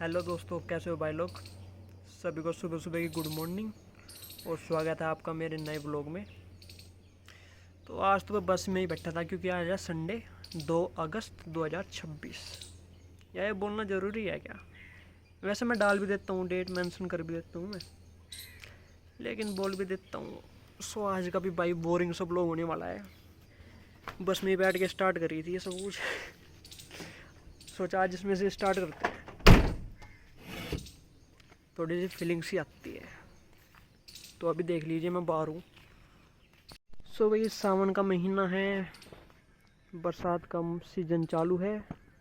Hello दोस्तों, कैसे हो भाई लोग। सभी को सुबह सुबह की गुड मॉर्निंग और स्वागत है आपका मेरे नए ब्लॉग में। तो आज तो मैं बस में ही बैठा था क्योंकि आज है संडे 2 अगस्त 2026। या ये बोलना ज़रूरी है क्या? वैसे मैं डाल भी देता हूँ, डेट मेंशन कर भी देता हूँ मैं, लेकिन बोल भी देता हूँ। सो आज का भी भाई बोरिंग सब लोग होने वाला है। बस में ही बैठ के स्टार्ट करी थी ये सब कुछ। सोचा आज इसमें से स्टार्ट करते हैं, थोड़ी सी फीलिंग सी आती है। तो अभी देख लीजिए मैं बाहर हूँ। सो भाई सावन का महीना है, बरसात का सीज़न चालू है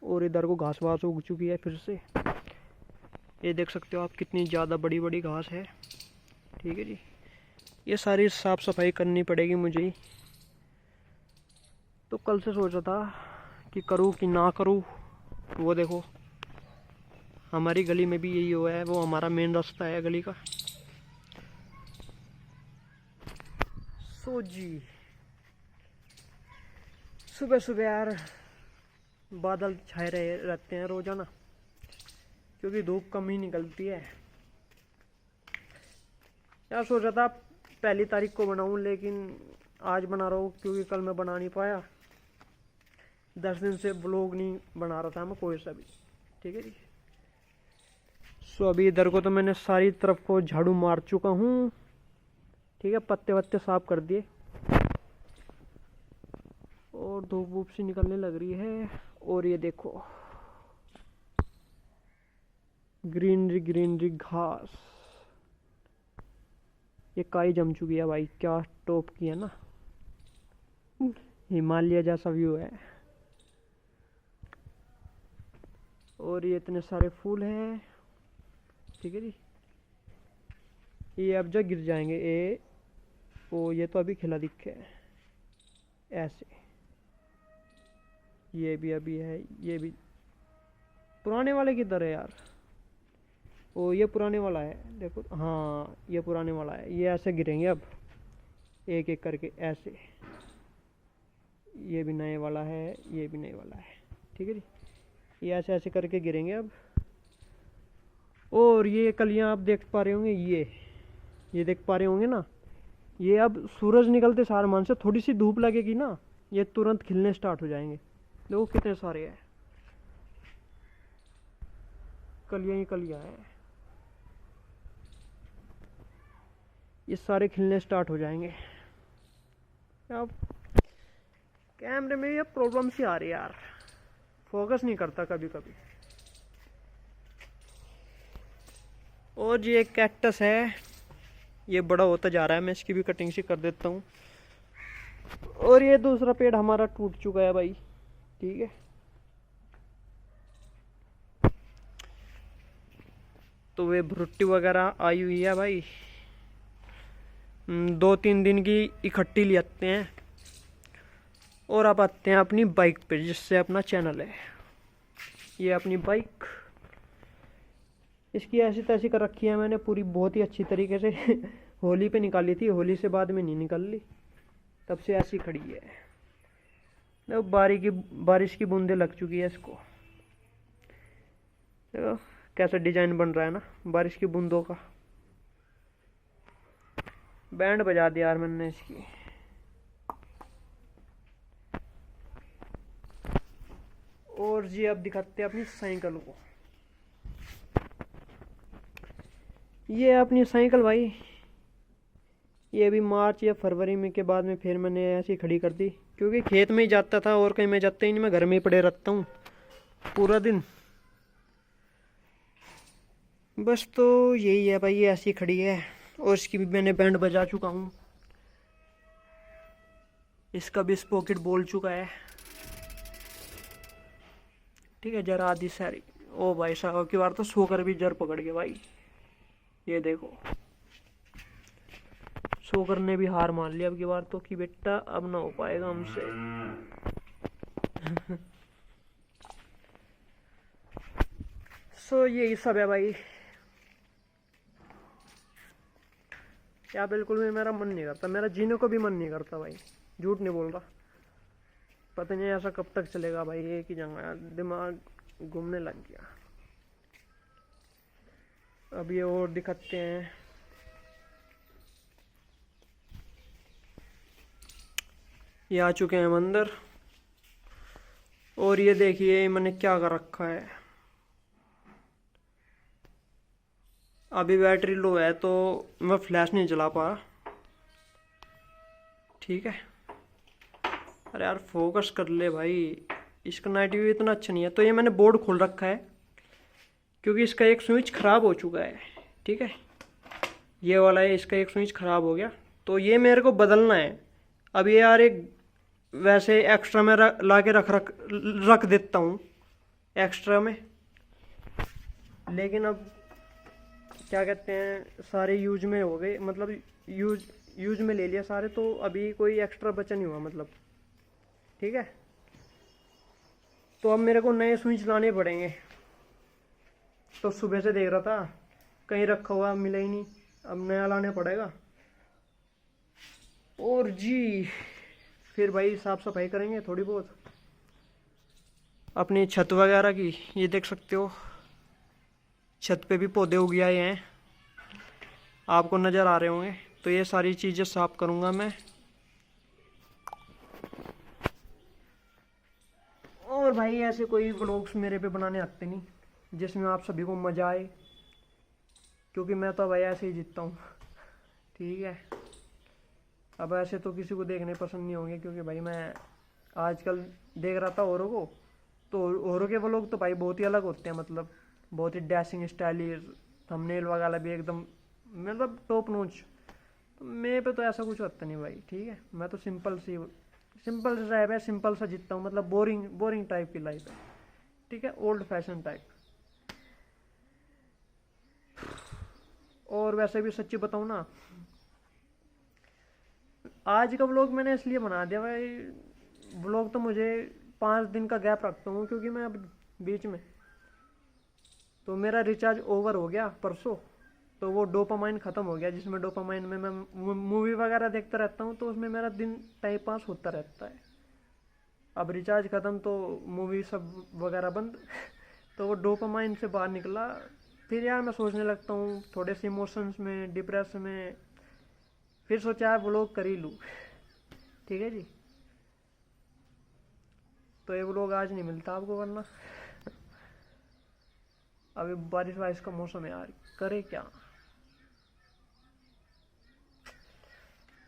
और इधर को घास वास उग चुकी है फिर से। ये देख सकते हो आप कितनी ज़्यादा बड़ी बड़ी घास है। ठीक है जी, ये सारी साफ़ सफाई करनी पड़ेगी मुझे ही। तो कल से सोचा था कि करूँ कि ना करूँ। वो देखो हमारी गली में भी यही हुआ है, वो हमारा मेन रास्ता है गली का। सो जी सुबह सुबह यार बादल छाए रहते हैं रोजाना, क्योंकि धूप कम ही निकलती है। यार सोचा था 1 तारीख को बनाऊं, लेकिन आज बना रहा हूँ क्योंकि कल मैं बना नहीं पाया। 10 दिन से ब्लॉग नहीं बना रहा था मैं कोई सा भी। ठीक है जी। सो अभी इधर को तो मैंने सारी तरफ को झाड़ू मार चुका हूँ। ठीक है, पत्ते वत्ते साफ कर दिए और धूप वूप सी निकलने लग रही है। और ये देखो ग्रीनरी ग्रीनरी घास, ये काई जम चुकी है भाई, क्या टॉप की है ना, हिमालय जैसा व्यू है। और ये इतने सारे फूल हैं। ठीक है जी, ये अब जब गिर जाएंगे ये। ओ ये तो अभी खिला दिखे ऐसे। ये भी अभी है, ये भी। पुराने वाले किधर है यार? ओ ये पुराने वाला है, देखो। हाँ ये पुराने वाला है, ये ऐसे गिरेंगे अब एक एक करके ऐसे। ये भी नए वाला है, ये भी नए वाला है। ठीक है जी, ये ऐसे ऐसे करके गिरेंगे अब। और ये कलियां आप देख पा रहे होंगे, ये देख पा रहे होंगे ना। ये अब सूरज निकलते सार मान से थोड़ी सी धूप लगेगी ना, ये तुरंत खिलने स्टार्ट हो जाएंगे। देखो कितने सारे हैं, कलियां ही कलियां हैं। ये सारे खिलने स्टार्ट हो जाएंगे। अब कैमरे में ये प्रॉब्लम सी आ रही है यार, फोकस नहीं करता कभी कभी। और ये एक कैक्टस है, ये बड़ा होता जा रहा है, मैं इसकी भी कटिंग सी कर देता हूँ। और ये दूसरा पेड़ हमारा टूट चुका है भाई। ठीक है, तो वे भुट्टी वगैरह आई हुई है भाई, 2-3 दिन की इकट्ठी ले आते हैं। और अब आते हैं अपनी बाइक पे, जिससे अपना चैनल है। ये अपनी बाइक, इसकी ऐसी तैसी कर रखी है मैंने पूरी, बहुत ही अच्छी तरीके से। होली पे निकाली थी, होली से बाद में नहीं निकाल ली, तब से ऐसी खड़ी है। देखो बारिश की बूंदे लग चुकी है इसको। देखो कैसा डिजाइन बन रहा है ना बारिश की बूंदों का। बैंड बजा दिया यार मैंने इसकी। और जी अब दिखाते हैं अपनी साइकिल को। ये अपनी साइकिल भाई, ये भी मार्च या फरवरी में के बाद में फिर मैंने ऐसी खड़ी कर दी, क्योंकि खेत में ही जाता था और कहीं मैं जाता ही नहीं, मैं घर में ही पड़े रहता हूँ पूरा दिन बस। तो यही है भाई, ये ऐसी खड़ी है। और इसकी भी मैंने बैंड बजा चुका हूँ, इसका भी स्पॉकेट बोल चुका है। ठीक है, जरा आधी सारी। ओ भाई साहब की बार तो सोकर भी जर पकड़ के भाई, ये देखो सोकर ने भी हार मान लिया अब की बार तो, कि बेटा अब ना हो पाएगा हमसे। सो यही सब है भाई। क्या बिल्कुल भी मेरा मन नहीं करता, मेरा जीने को भी मन नहीं करता भाई, झूठ नहीं बोल रहा। पता नहीं ऐसा कब तक चलेगा भाई, एक ही जगह दिमाग घूमने लग गया। अब ये और दिखाते हैं। ये आ चुके हैं हम अंदर, और ये देखिए मैंने क्या कर रखा है। अभी बैटरी लो है तो मैं फ्लैश नहीं चला पा रहा, ठीक है। अरे यार फोकस कर ले भाई, इसका नाइट व्यू इतना अच्छा नहीं है। तो ये मैंने बोर्ड खोल रखा है क्योंकि इसका एक स्विच ख़राब हो चुका है, ठीक है। ये वाला है, इसका एक स्विच ख़राब हो गया तो ये मेरे को बदलना है। अब ये यार एक वैसे एक्स्ट्रा में ला के रख देता हूँ एक्स्ट्रा में, लेकिन अब क्या कहते हैं सारे यूज में हो गए, मतलब यूज में ले लिया सारे, तो अभी कोई एक्स्ट्रा बचा नहीं हुआ मतलब, ठीक है। तो अब मेरे को नए स्विच लाने पड़ेंगे। तो सुबह से देख रहा था कहीं रखा हुआ मिला ही नहीं, अब नया लाने पड़ेगा। और जी फिर भाई साफ सफाई करेंगे थोड़ी बहुत अपनी छत वगैरह की। ये देख सकते हो छत पे भी पौधे उग आए हैं, आपको नज़र आ रहे होंगे। तो ये सारी चीज़ें साफ करूँगा मैं। और भाई ऐसे कोई व्लॉग्स मेरे पे बनाने आते नहीं जिसमें आप सभी को मज़ा आए, क्योंकि मैं तो भाई ऐसे ही जीतता हूँ, ठीक है। अब ऐसे तो किसी को देखने पसंद नहीं होंगे, क्योंकि भाई मैं आजकल देख रहा था औरों को, तो औरों के व्लॉग तो भाई बहुत ही अलग होते हैं, मतलब बहुत ही डैशिंग स्टाइलिश, थंबनेल वगैरह भी एकदम मतलब टॉप नॉच। तो मेरे पे तो ऐसा कुछ होता नहीं भाई, ठीक है। मैं तो सिंपल सा लाइफ है, सिंपल सा जीतता हूँ, मतलब बोरिंग टाइप की लाइफ है, ठीक है, ओल्ड फैशन टाइप। और वैसे भी सच्ची बताऊँ ना, आज का व्लॉग मैंने इसलिए बना दिया भाई, व्लॉग तो मुझे 5 दिन का गैप रखता हूँ, क्योंकि मैं अब बीच में तो मेरा रिचार्ज ओवर हो गया परसों, तो वो डोपामाइन ख़त्म हो गया, जिसमें डोपामाइन में मैं मूवी वगैरह देखता रहता हूँ, तो उसमें मेरा दिन टाइम पास होता रहता है। अब रिचार्ज ख़त्म तो मूवी सब वगैरह बंद तो वो डोपामाइन से बाहर निकला। फिर यार मैं सोचने लगता हूँ थोड़े से इमोशंस में, डिप्रेस में, फिर सोचा यार व्लॉग कर ही लूँ, ठीक है जी। तो ये व्लॉग आज नहीं मिलता आपको, वरना अभी बारिश वारिश का मौसम है यार, करे क्या।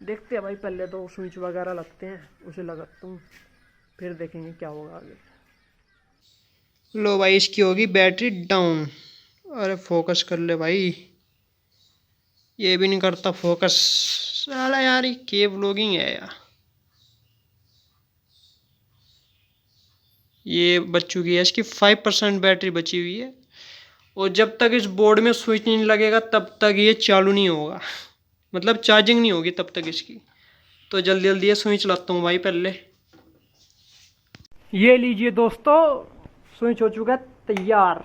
देखते हैं भाई, पहले तो स्विच वगैरह लगते हैं, उसे लगाता हूँ, फिर देखेंगे क्या होगा आगे। लो भाई इसकी होगी बैटरी डाउन। अरे फोकस कर ले भाई, ये भी नहीं करता फोकस साला यार, ये के व्लॉगिंग है यार। ये बच चुकी है, इसकी 5% बैटरी बची हुई है, और जब तक इस बोर्ड में स्विच नहीं लगेगा तब तक ये चालू नहीं होगा, मतलब चार्जिंग नहीं होगी तब तक इसकी। तो जल्दी जल्दी ये स्विच लाता हूँ भाई पहले। ये लीजिए दोस्तों, स्विच हो चुका है तैयार,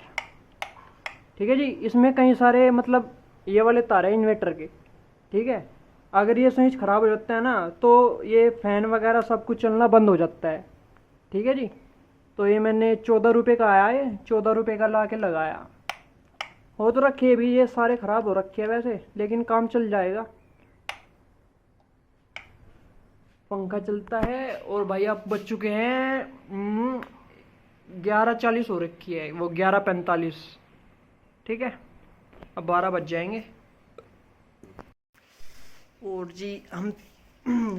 ठीक है जी। इसमें कई सारे मतलब ये वाले तार है इन्वर्टर के, ठीक है। अगर ये स्विच ख़राब हो जाता है ना, तो ये फ़ैन वगैरह सब कुछ चलना बंद हो जाता है, ठीक है जी। तो ये मैंने 14 रुपये का आया है, 14 रुपये का ला के लगाया। हो तो रखे भी, ये सारे ख़राब हो रखे हैं वैसे, लेकिन काम चल जाएगा। पंखा चलता है। और भाई अब बज चुके हैं 11:40 हो रखी है, वो 11:45, ठीक है। अब 12 बज जाएंगे। और जी हम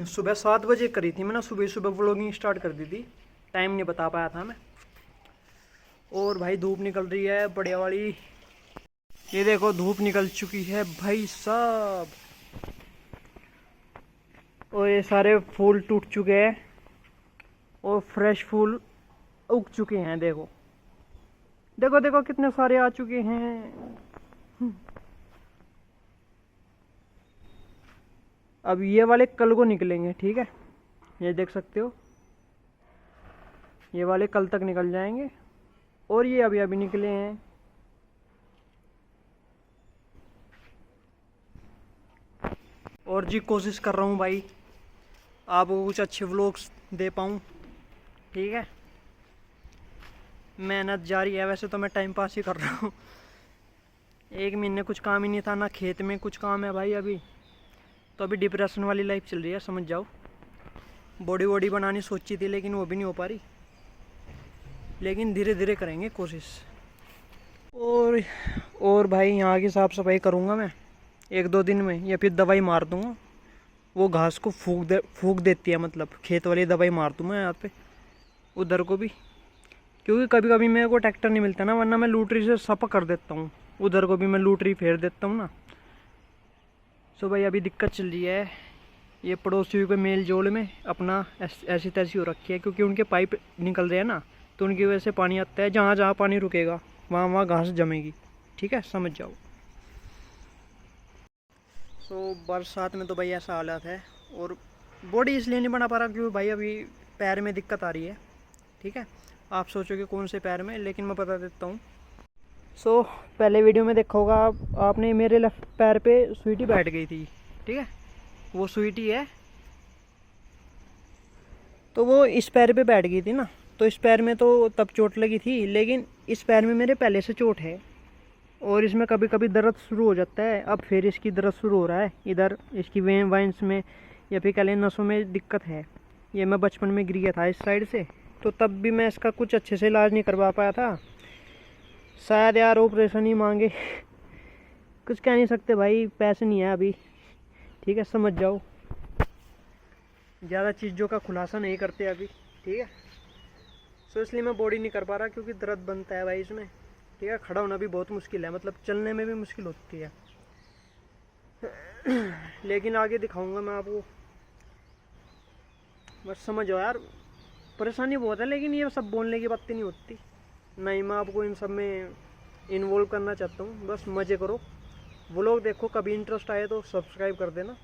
सुबह 7 बजे करी थी मैंने, सुबह सुबह व्लॉगिंग स्टार्ट कर दी थी, टाइम नहीं बता पाया था मैं। और भाई धूप निकल रही है बढ़िया वाली, ये देखो धूप निकल चुकी है भाई साहब। और ये सारे फूल टूट चुके हैं और फ्रेश फूल उग चुके हैं, देखो देखो देखो कितने सारे आ चुके हैं। अब ये वाले कल को निकलेंगे, ठीक है, ये देख सकते हो, ये वाले कल तक निकल जाएंगे, और ये अभी अभी निकले हैं। और जी कोशिश कर रहा हूँ भाई आपको कुछ अच्छे व्लॉग्स दे पाऊँ, ठीक है। मेहनत जारी है, वैसे तो मैं टाइम पास ही कर रहा हूँ, एक महीने कुछ काम ही नहीं था, ना खेत में कुछ काम है भाई अभी। तो अभी डिप्रेशन वाली लाइफ चल रही है, समझ जाओ। बॉडी वॉडी बनानी सोची थी लेकिन वो भी नहीं हो पा रही, लेकिन धीरे धीरे करेंगे कोशिश। और भाई यहाँ की साफ़ सफाई करूँगा मैं 1-2 दिन में, या फिर दवाई मार दूँगा। वो घास को फूक देती है, मतलब खेत वाली दवाई मार दूँ मैं यहाँ पे उधर को भी, क्योंकि कभी कभी मेरे को ट्रैक्टर नहीं मिलता ना, वरना मैं लूटरी से सपा कर देता हूँ। उधर को भी मैं लूटरी फेर देता हूँ ना। सो भाई अभी दिक्कत चल रही है, ये पड़ोसियों के मेल जोल में अपना ऐसी तैसी हो रखी है, क्योंकि उनके पाइप निकल रहे हैं ना, तो उनकी वजह से पानी आता है। जहाँ जहाँ पानी रुकेगा वहाँ वहाँ घास जमेगी, ठीक है, समझ जाओ। सो बरसात में तो भाई ऐसा हालत है, और बॉडी इसलिए नहीं बना पा रहा क्योंकि भाई अभी पैर में दिक्कत आ रही है, ठीक है। आप सोचोगे कौन से पैर में, लेकिन मैं बता देता हूँ। सो पहले वीडियो में देखा होगा आपने, मेरे लेफ्ट पैर पे स्वीटी बैठ गई थी, ठीक है। वो स्वीटी है, तो वो इस पैर पे बैठ गई थी ना, तो इस पैर में तो तब चोट लगी थी, लेकिन इस पैर में मेरे पहले से चोट है, और इसमें कभी कभी दर्द शुरू हो जाता है। अब फिर इसकी दर्द शुरू हो रहा है, इधर इसकी वेन वाइंस में या फिर कह लें नसों में दिक्कत है। ये मैं बचपन में गिर गया था इस साइड से, तो तब भी मैं इसका कुछ अच्छे से इलाज नहीं करवा पाया था। शायद यार ऑपरेशन ही मांगे, कुछ कह नहीं सकते भाई, पैसे नहीं है अभी, ठीक है, समझ जाओ। ज़्यादा चीज़ों का खुलासा नहीं करते अभी, ठीक है। सो इसलिए मैं बॉडी नहीं कर पा रहा, क्योंकि दर्द बनता है भाई इसमें, ठीक है। खड़ा होना भी बहुत मुश्किल है, मतलब चलने में भी मुश्किल होती है। लेकिन आगे दिखाऊंगा मैं आपको, बस समझो यार। परेशानी बहुत है, लेकिन ये सब बोलने की बातें नहीं होती, नहीं मैं आपको इन सब में इन्वॉल्व करना चाहता हूँ। बस मज़े करो, व्लॉग देखो, कभी इंटरेस्ट आए तो सब्सक्राइब कर देना।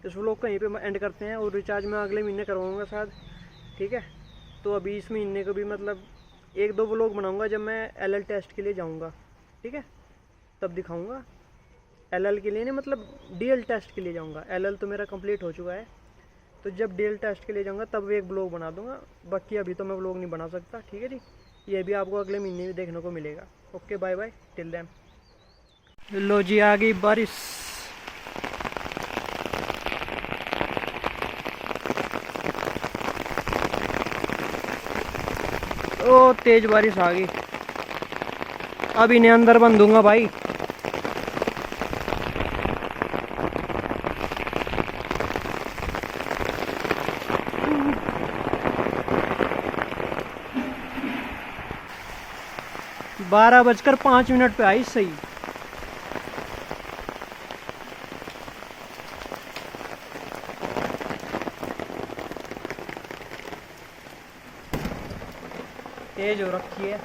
इस व्लॉग को यहीं पे एंड करते हैं, और रिचार्ज मैं अगले महीने करवाऊँगा शायद, ठीक है। तो अभी इस महीने को भी मतलब 1-2 व्लॉग बनाऊँगा जब मैं LL टेस्ट के लिए जाऊँगा, ठीक है, तब दिखाऊँगा। LL के लिए नहीं, मतलब DL टेस्ट के लिए जाऊँगा। LL तो मेरा कंप्लीट हो चुका है, तो जब DL टेस्ट के लिए जाऊँगा तब एक ब्लॉग बना दूँगा। बाकी अभी तो मैं ब्लॉग नहीं बना सकता, ठीक है जी। ये भी आपको अगले महीने में देखने को मिलेगा। Okay bye bye, till then. लो जी आ गई बारिश। ओ तेज बारिश आ गई, अब इन्हें अंदर बंद दूंगा भाई। बारह बजकर 5 मिनट पे आई सही। तेज हो रखी है।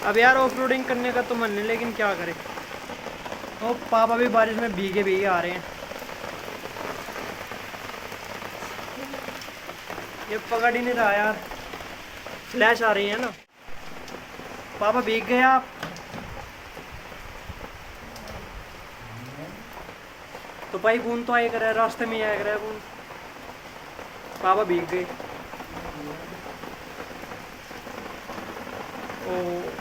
अब यार ऑफ रोडिंग करने का तो मन है, लेकिन क्या करें। ओ पापा भी बारिश में भीगे भीगे आ रहे हैं। ये पकड़ ही नहीं रहा यार, फ्लैश आ रही है ना। पापा भीग गए आप। तो भाई बूंद तो आया कर है, रास्ते में आया कर है बूंद। पापा भीग गए। ओ